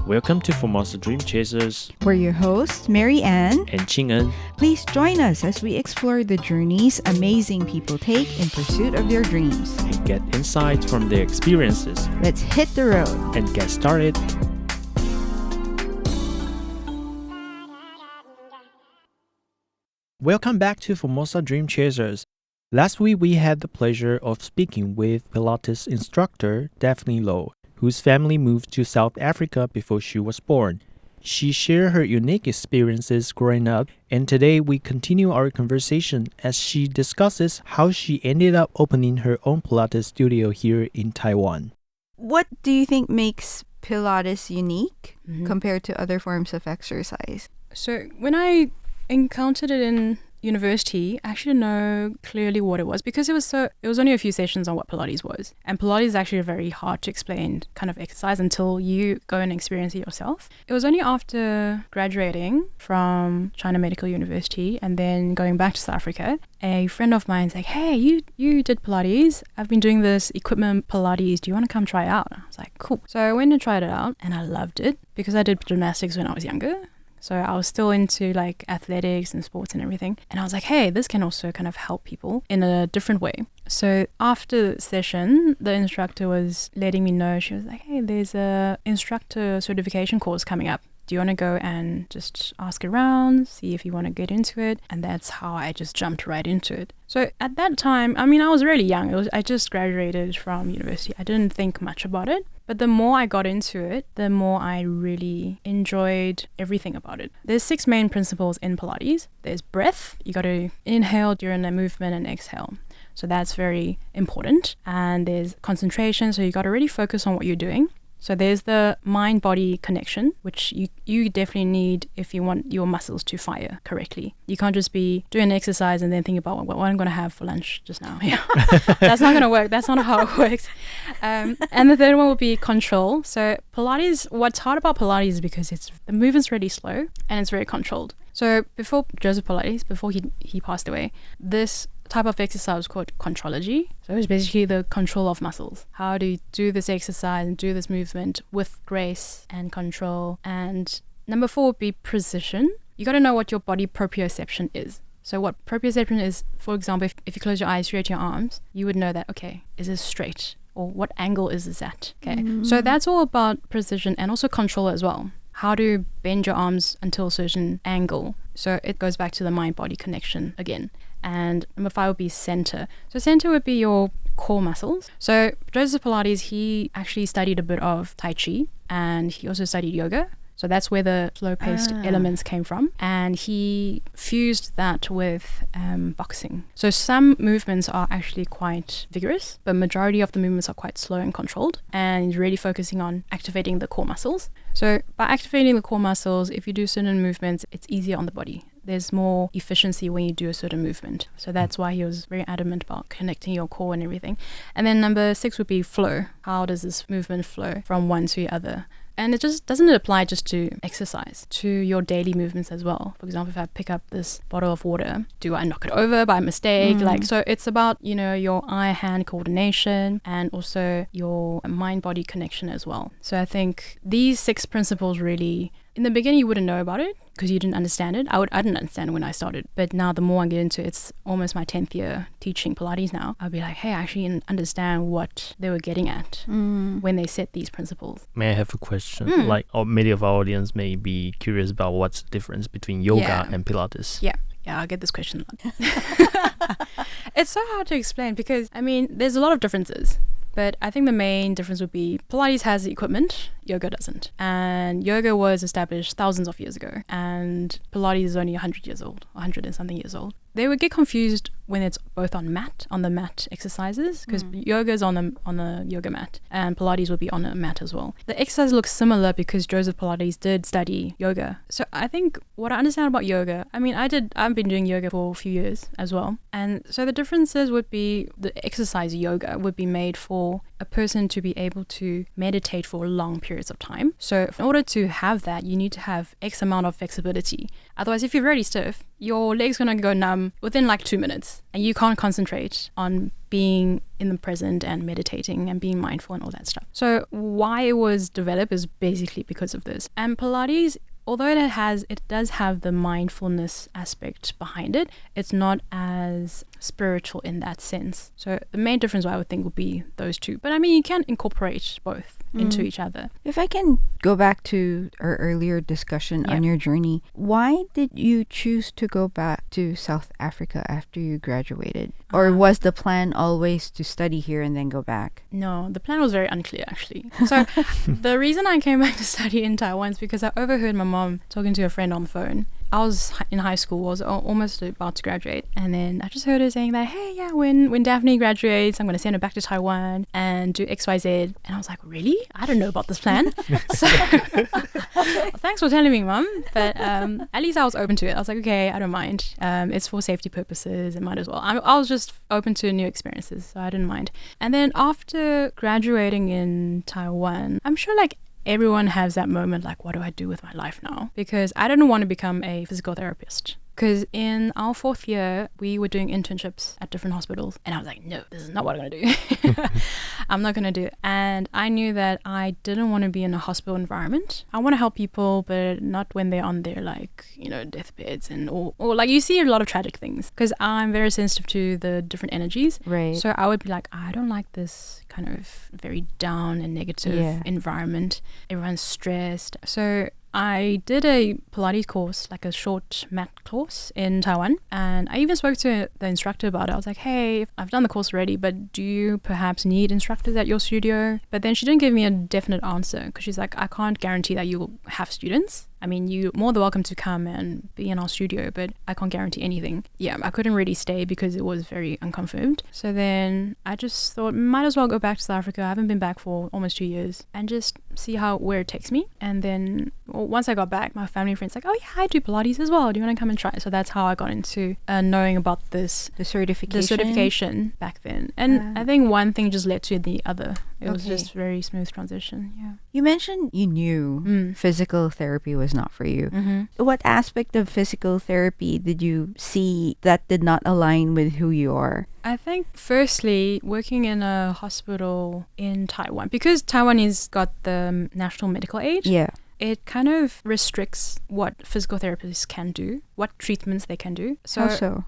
Welcome to Formosa Dream Chasers. We're your hosts, Mary Ann and Ching En. Please join us as we explore the journeys amazing people take in pursuit of their dreams. And get insights from their experiences. Let's hit the road and get started. Welcome back to Formosa Dream Chasers. Last week we had the pleasure of speaking with Pilates instructor Daphne Lo, whose family moved to South Africa before she was born. She shared her unique experiences growing up, and today we continue our conversation as she discusses how she ended up opening her own Pilates studio here in Taiwan. What do you think makes Pilates unique compared to other forms of exercise? So when I encountered it in university, I actually didn't know clearly what it was because it was only a few sessions on what Pilates was. And Pilates is actually a very hard to explain kind of exercise until you go and experience it yourself. It was only after graduating from China Medical University and then going back to South Africa, a friend of mine's like, hey, you did Pilates. I've been doing this equipment Pilates. Do you want to come try it out? I was like, cool. So I went and tried it out and I loved it because I did gymnastics when I was younger. So I was still into like athletics and sports and everything. And I was like, hey, this can also kind of help people in a different way. So after the session, the instructor was letting me know, she was like, hey, there's a instructor certification course coming up. Do you want to go and just ask around, see if you want to get into it? And that's how I just jumped right into it. So at that time, I mean, I was really young. I just graduated from university. I didn't think much about it. But the more I got into it, the more I really enjoyed everything about it. There's 6 main principles in Pilates. There's breath. You got to inhale during a movement and exhale. So that's very important. And there's concentration. So you got to really focus on what you're doing. So there's the mind-body connection, which you definitely need if you want your muscles to fire correctly. You can't just be doing an exercise and then think about what I'm going to have for lunch just now. Yeah. That's not going to work. That's not how it works. And the third one will be control. So Pilates, what's hard about Pilates is because the movement's really slow and it's very controlled. So before Joseph Pilates, before he passed away, this type of exercise was called contrology. So it's basically the control of muscles. How do you do this exercise and do this movement with grace and control? And number 4 would be precision. You got to know what your body proprioception is. So what proprioception is, for example, if you close your eyes, straighten your arms, you would know that, okay, is this straight? Or what angle is this at? Okay. So that's all about precision and also control as well. How to bend your arms until a certain angle. So it goes back to the mind-body connection again. And number 5 would be center. So center would be your core muscles. So Joseph Pilates, he actually studied a bit of Tai Chi and he also studied yoga. So that's where the slow-paced elements came from. And he fused that with boxing. So some movements are actually quite vigorous, but majority of the movements are quite slow and controlled. And he's really focusing on activating the core muscles. So by activating the core muscles, if you do certain movements, it's easier on the body. There's more efficiency when you do a certain movement. So that's why he was very adamant about connecting your core and everything. And then number 6 would be flow. How does this movement flow from one to the other? And it just doesn't apply just to exercise, to your daily movements as well. For example, if I pick up this bottle of water, do I knock it over by mistake? So it's about, your eye-hand coordination and also your mind-body connection as well. So I think these 6 principles really, in the beginning you wouldn't know about it because you didn't understand it. I didn't understand it when I started. But now the more I get into it, it's almost my 10th year teaching Pilates now. I'll be like, hey, I actually didn't understand what they were getting at when they set these principles. May I have a question? Many of our audience may be curious about what's the difference between yoga and Pilates. Yeah, I get this question a lot. It's so hard to explain because, there's a lot of differences. But I think the main difference would be Pilates has the equipment, yoga doesn't. And yoga was established thousands of years ago. And Pilates is only 100 years old, 100 and something years old. They would get confused when it's both on the mat exercises, because yoga is on the yoga mat and Pilates would be on a mat as well. The exercise looks similar because Joseph Pilates did study yoga. So I think what I understand about yoga, I've been doing yoga for a few years as well. And so the differences would be the exercise yoga would be made for a person to be able to meditate for a long period periods of time. So in order to have that, you need to have X amount of flexibility. Otherwise, if you're very stiff, your leg's going to go numb within like 2 minutes, and you can't concentrate on being in the present and meditating and being mindful and all that stuff. So why it was developed is basically because of this. And Pilates, although it does have the mindfulness aspect behind it, it's not as spiritual in that sense. So the main difference I would think would be those two. But I mean, you can incorporate both into each other. If I can go back to our earlier discussion on your journey, why did you choose to go back to South Africa after you graduated? Or was the plan always to study here and then go back? No, the plan was very unclear actually. So the reason I came back to study in Taiwan is because I overheard my mom talking to a friend on the phone. I was in high school, was almost about to graduate, and then I just heard her saying that, hey, yeah, when Daphne graduates, I'm going to send her back to Taiwan and do XYZ. And I was like, really? I don't know about this plan. So thanks for telling me, Mum. But at least I was open to it. I was like, okay, I don't mind. It's for safety purposes. It might as well. I was just open to new experiences, so I didn't mind. And then after graduating in Taiwan, I'm sure like everyone has that moment like, what do I do with my life now? Because I didn't want to become a physical therapist. Because in our 4th year, we were doing internships at different hospitals. And I was like, no, this is not what I'm going to do. I'm not going to do it. And I knew that I didn't want to be in a hospital environment. I want to help people, but not when they're on their like, deathbeds and or like you see a lot of tragic things. Because I'm very sensitive to the different energies. Right. So I would be like, I don't like this kind of very down and negative environment. Everyone's stressed. So I did a Pilates course, like a short mat course in Taiwan. And I even spoke to the instructor about it. I was like, hey, I've done the course already, but do you perhaps need instructors at your studio? But then she didn't give me a definite answer because she's like, I can't guarantee that you'll have students. I mean, you're more than welcome to come and be in our studio, but I can't guarantee anything. Yeah, I couldn't really stay because it was very unconfirmed. So then I just thought, might as well go back to South Africa. I haven't been back for almost 2 years and just see where it takes me. And then once I got back, my family and friends like, oh yeah, I do Pilates as well. Do you want to come and try? So that's how I got into knowing about this. The certification? The certification back then. And I think one thing just led to the other. It was just very smooth transition. Yeah. You mentioned you knew physical therapy was not for you. Mm-hmm. What aspect of physical therapy did you see that did not align with who you are? I think firstly, working in a hospital in Taiwan, because Taiwan has got the national medical aid. Yeah. It kind of restricts what physical therapists can do, what treatments they can do. How so?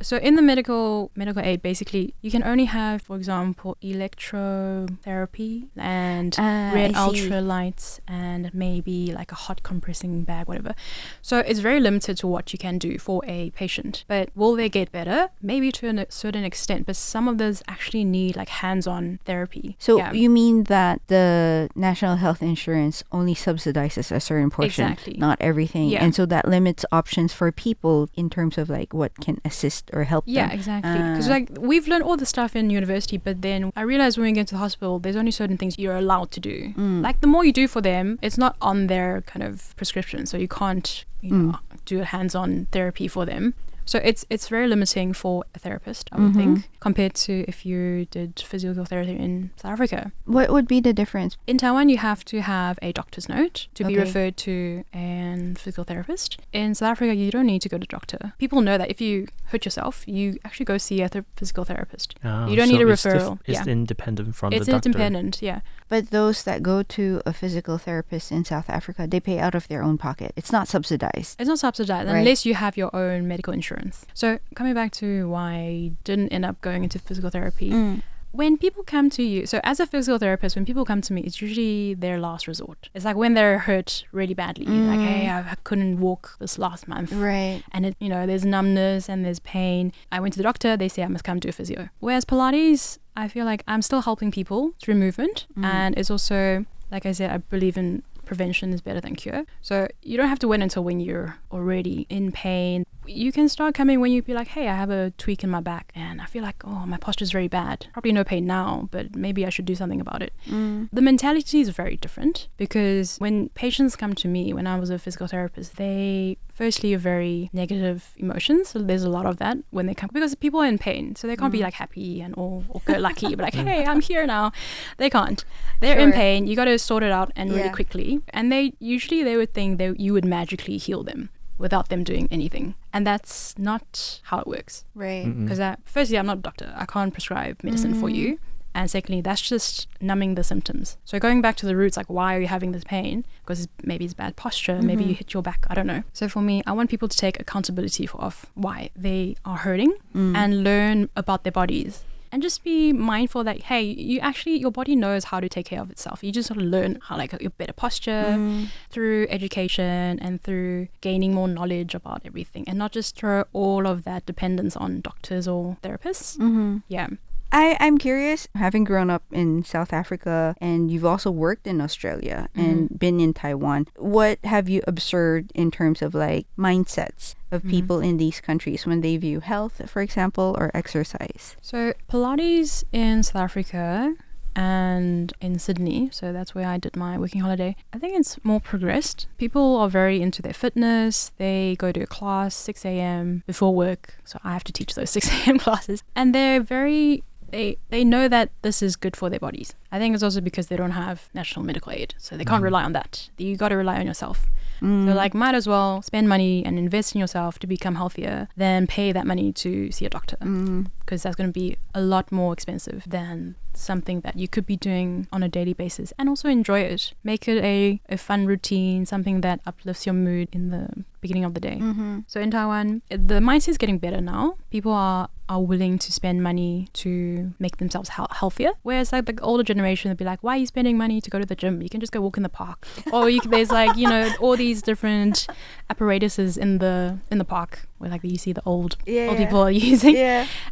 So in the medical aid, basically, you can only have, for example, electrotherapy and red ultralights and maybe like a hot compressing bag, whatever. So it's very limited to what you can do for a patient. But will they get better? Maybe to a certain extent, but some of those actually need like hands-on therapy. So you mean that the National Health Insurance only subsidizes a certain portion, exactly, not everything. Yeah. And so that limits options for people in terms of like what can assist or help them. Yeah, exactly. Because like we've learned all the stuff in university, but then I realized when we get to the hospital, there's only certain things you're allowed to do. Like the more you do for them, it's not on their kind of prescription, so you can't do a hands-on therapy for them. So it's very limiting for a therapist, I would think, compared to if you did physical therapy in South Africa. What would be the difference? In Taiwan, you have to have a doctor's note to be referred to a physical therapist. In South Africa, you don't need to go to the doctor. People know that if you hurt yourself, you actually go see a physical therapist. You don't need a referral. It's independent from the doctor. It's independent, yeah. But those that go to a physical therapist in South Africa, they pay out of their own pocket. It's not subsidized. It's not subsidized unless you have your own medical insurance. So coming back to why I didn't end up going into physical therapy, when people come to you, so as a physical therapist, when people come to me, it's usually their last resort. It's like when they're hurt really badly, like, hey, I couldn't walk this last month. Right. And there's numbness and there's pain. I went to the doctor, they say I must come do a physio. Whereas Pilates, I feel like I'm still helping people through movement. And it's also, like I said, I believe in prevention is better than cure. So you don't have to wait until when you're already in pain. you can start coming when you be like, hey, I have a tweak in my back and I feel like, oh, my posture is very bad. Probably no pain now, but maybe I should do something about it. The mentality is very different, because when patients come to me, when I was a physical therapist, they firstly are very negative emotions. So there's a lot of that when they come, because people are in pain. So they can't be like happy and all go lucky, but like, hey, I'm here now. They can't. They're in pain. You got to sort it out and really quickly. And they would think that you would magically heal them without them doing anything. And that's not how it works. Right. Because firstly, I'm not a doctor. I can't prescribe medicine for you. And secondly, that's just numbing the symptoms. So going back to the roots, like, why are you having this pain? Because maybe it's bad posture, maybe you hit your back, I don't know. So for me, I want people to take accountability of why they are hurting and learn about their bodies. And just be mindful that, hey, your body knows how to take care of itself. You just sort of learn how, like, your better posture through education and through gaining more knowledge about everything, and not just throw all of that dependence on doctors or therapists. Yeah. I'm curious, having grown up in South Africa and you've also worked in Australia and been in Taiwan, what have you observed in terms of like mindsets of people in these countries when they view health, for example, or exercise? So Pilates in South Africa and in Sydney, so that's where I did my working holiday, I think it's more progressed. People are very into their fitness. They go to a class 6 a.m. before work, so I have to teach those 6 a.m. classes, and they're very... They know that this is good for their bodies. I think it's also because they don't have national medical aid, so they can't rely on that. You got to rely on yourself. So like, might as well spend money and invest in yourself to become healthier than pay that money to see a doctor, because that's going to be a lot more expensive than something that you could be doing on a daily basis, and also enjoy it. Make it a fun routine, something that uplifts your mood in the beginning of the day. So in Taiwan, the mindset is getting better now. People are willing to spend money to make themselves healthier, whereas like the older generation would be like, why are you spending money to go to the gym? You can just go walk in the park. Or there's like, all these different apparatuses in the park where like you see the old people are using,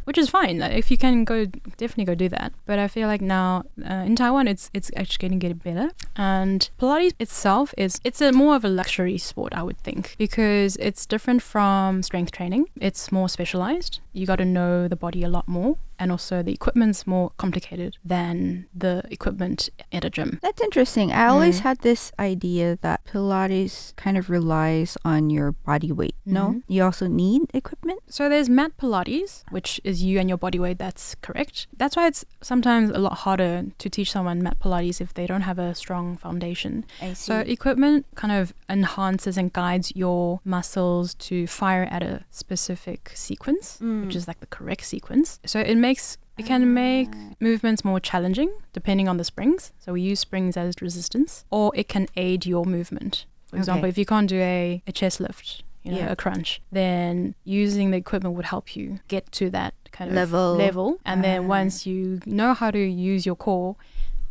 which is fine. Like, if you can go, definitely go do that. But I feel like now in Taiwan, it's actually getting better. And Pilates itself it's a more of a luxury sport, I would think, because it's different from strength training. It's more specialized. You got to know the body a lot more. And also the equipment's more complicated than the equipment at a gym. That's interesting. I always had this idea that Pilates kind of relies on your body weight. No? You also need equipment? So there's mat Pilates, which is you and your body weight. That's correct. That's why it's sometimes a lot harder to teach someone mat Pilates if they don't have a strong foundation. I see. So equipment kind of enhances and guides your muscles to fire at a specific sequence, which is like the correct sequence. So it can make movements more challenging depending on the springs. So we use springs as resistance, or it can aid your movement. For example, if you can't do a chest lift, a crunch, then using the equipment would help you get to that kind of level. And then once you know how to use your core,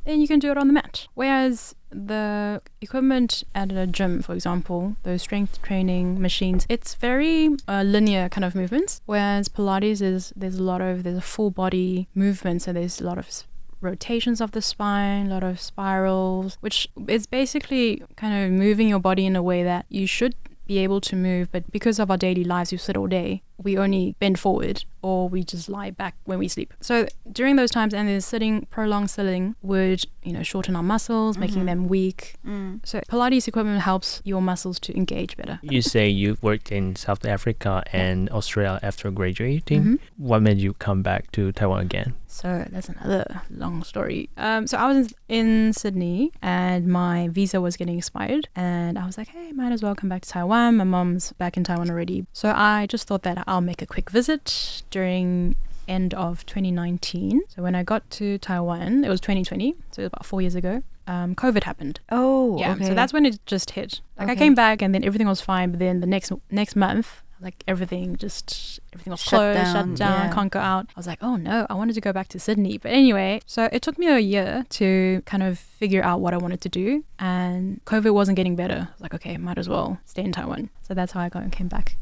then you can do it on the mat. Whereas the equipment at a gym, for example, those strength training machines, it's very linear kind of movements. Whereas Pilates there's a full body movement, so there's a lot of rotations of the spine, a lot of spirals, which is basically kind of moving your body in a way that you should be able to move, but because of our daily lives, we sit all day, we only bend forward or we just lie back when we sleep. So during those times, and the prolonged sitting would shorten our muscles, making them weak. So Pilates equipment helps your muscles to engage better. You say you worked in South Africa and Australia after graduating. What made you come back to Taiwan again? So that's another long story. So I was in Sydney and my visa was getting expired, and I was like, hey, might as well come back to Taiwan. My mom's back in Taiwan already. So I just thought that I'll make a quick visit during end of 2019. So when I got to Taiwan, it was 2020, so it was about 4 years ago. COVID happened. Oh, yeah. okay. So that's when it just hit. Like I came back and then everything was fine, but then the next month, like everything was closed, shut down, can't go out. I was like, oh no, I wanted to go back to Sydney. But anyway, so it took me a year to kind of figure out what I wanted to do, and COVID wasn't getting better. I was like, okay, might as well stay in Taiwan. So that's how I came back.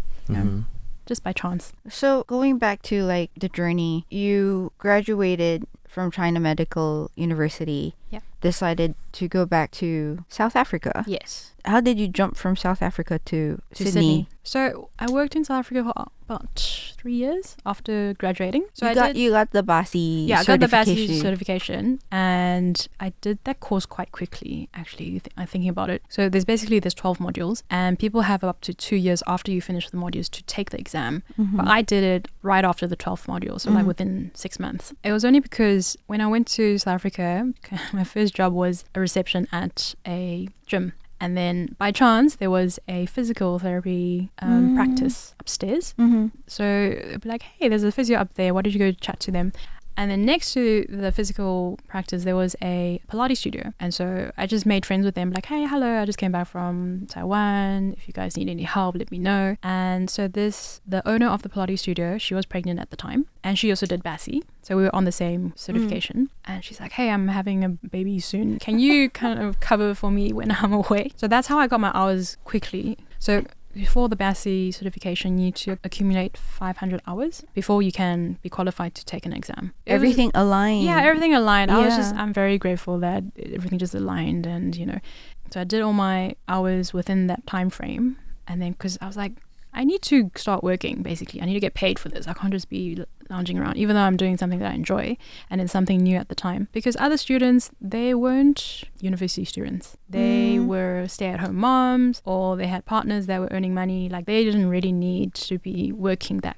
Just by chance. So going back to like the journey, you graduated from China Medical University, decided to go back to South Africa. Yes. How did you jump from South Africa to Sydney? So I worked in South Africa for about 3 years after graduating. So you got the BASI I got the certification. BASI certification, and I did that course quite quickly, actually, I'm thinking about it. So there's 12 modules, and people have up to 2 years after you finish the modules to take the exam. But I did it right after the 12th module, so like within 6 months. It was only because when I went to South Africa, my first job was a reception at a gym. And then by chance, there was a physical therapy practice upstairs. So it'd be like, hey, there's a physio up there. Why don't you go chat to them? And then next to the physical practice, there was a Pilates studio. And so I just made friends with them, like, hey, hello, I just came back from Taiwan. If you guys need any help, let me know. And so the owner of the Pilates studio, she was pregnant at the time. And she also did BASI. So we were on the same certification. And she's like, hey, I'm having a baby soon. Can you kind of cover for me when I'm away? So that's how I got my hours quickly. So before the BASI certification, you need to accumulate 500 hours before you can be qualified to take an exam. Everything aligned. Yeah, everything aligned. Yeah. I'm very grateful that everything just aligned, and so I did all my hours within that time frame. And then because I was like, I need to start working, basically. I need to get paid for this. I can't just be lounging around, even though I'm doing something that I enjoy and it's something new at the time. Because other students, they weren't university students. They were stay-at-home moms, or they had partners that were earning money. Like, they didn't really need to be working that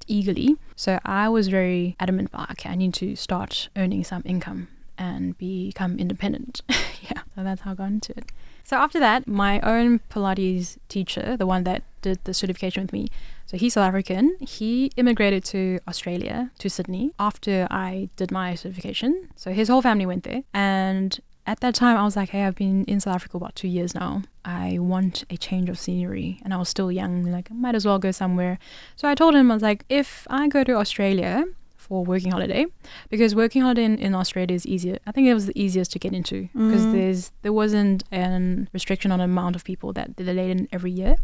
eagerly. So I was very adamant about, okay, I need to start earning some income and become independent. Yeah, so that's how I got into it. So after that, my own Pilates teacher, the one that did the certification with me, so he's South African, he immigrated to Australia, to Sydney, after I did my certification. So his whole family went there. And at that time, I was like, hey, I've been in South Africa about 2 years now. I want a change of scenery. And I was still young, like, I might as well go somewhere. So I told him, I was like, if I go to Australia for working holiday, because working holiday in Australia is easier. I think it was the easiest to get into because there wasn't a restriction on the amount of people that they're let in every year.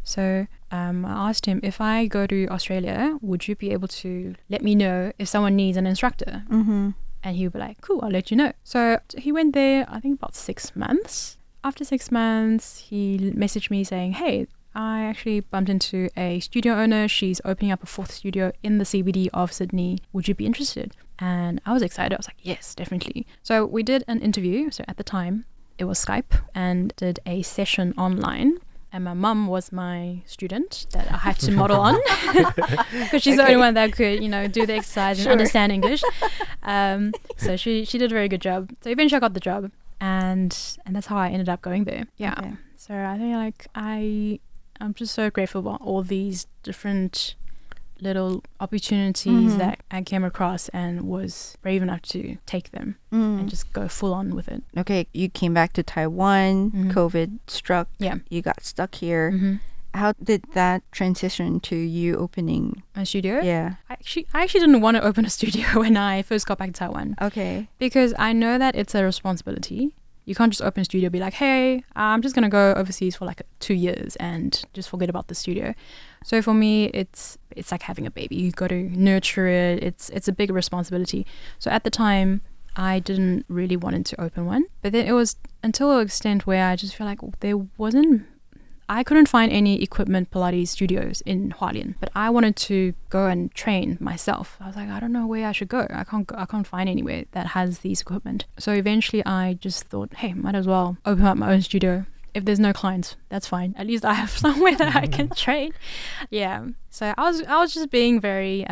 So I asked him, if I go to Australia, would you be able to let me know if someone needs an instructor? And he would be like, cool, I'll let you know. So he went there, I think about 6 months. After 6 months, he messaged me saying, hey, I actually bumped into a studio owner. She's opening up a 4th studio in the CBD of Sydney. Would you be interested? And I was excited. I was like, yes, definitely. So we did an interview. So at the time, it was Skype, and did a session online. And my mum was my student that I had to model on, because she's the only one that could, do the exercise and understand English. So she did a very good job. So eventually I got the job, and that's how I ended up going there. Yeah. Okay. So I think I'm just so grateful about all these different little opportunities that I came across, and was brave enough to take them and just go full on with it. Okay, you came back to Taiwan, COVID struck, you got stuck here. How did that transition to you opening a studio? Yeah. I actually didn't want to open a studio when I first got back to Taiwan. Okay. Because I know that it's a responsibility. You can't just open a studio and be like, hey, I'm just going to go overseas for like 2 years and just forget about the studio. So for me, it's like having a baby. You got to nurture it. It's a big responsibility. So at the time, I didn't really want to open one. But then it was until an extent where I just feel like I couldn't find any equipment Pilates studios in Hualien, but I wanted to go and train myself. I was like, I don't know where I should go. I can't find anywhere that has these equipment. So eventually I just thought, hey, might as well open up my own studio. If there's no clients, that's fine. At least I have somewhere that I can train. Yeah. So I was just being very,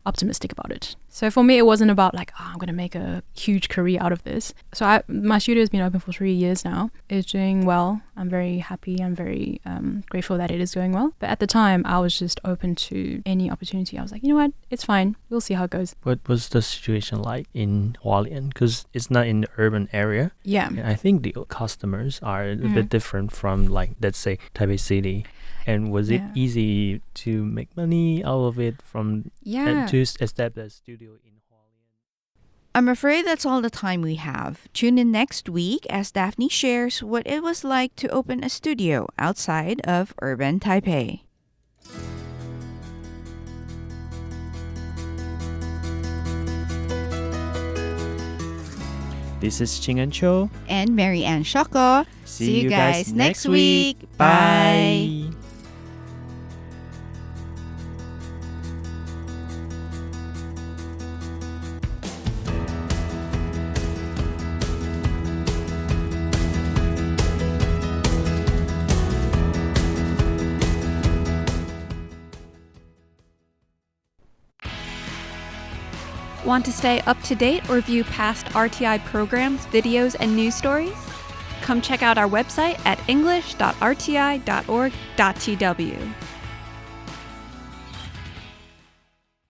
optimistic about it. So for me, it wasn't about like, I'm going to make a huge career out of this. So my studio has been open for 3 years now. It's doing well. I'm very happy. I'm very grateful that it is going well. But at the time, I was just open to any opportunity. I was like, you know what? It's fine. We'll see how it goes. What was the situation like in Hualien? Because it's not in the urban area. Yeah. And I think the customers are a bit different from, like, let's say, Taipei City. And was it easy to make money out of it to establish a studio in Hualien? I'm afraid that's all the time we have. Tune in next week as Daphne shares what it was like to open a studio outside of urban Taipei. This is Ching and Cho. And Mary Ann Shoko. See you guys next week. Bye. Want to stay up to date or view past RTI programs, videos, and news stories? Come check out our website at english.rti.org.tw.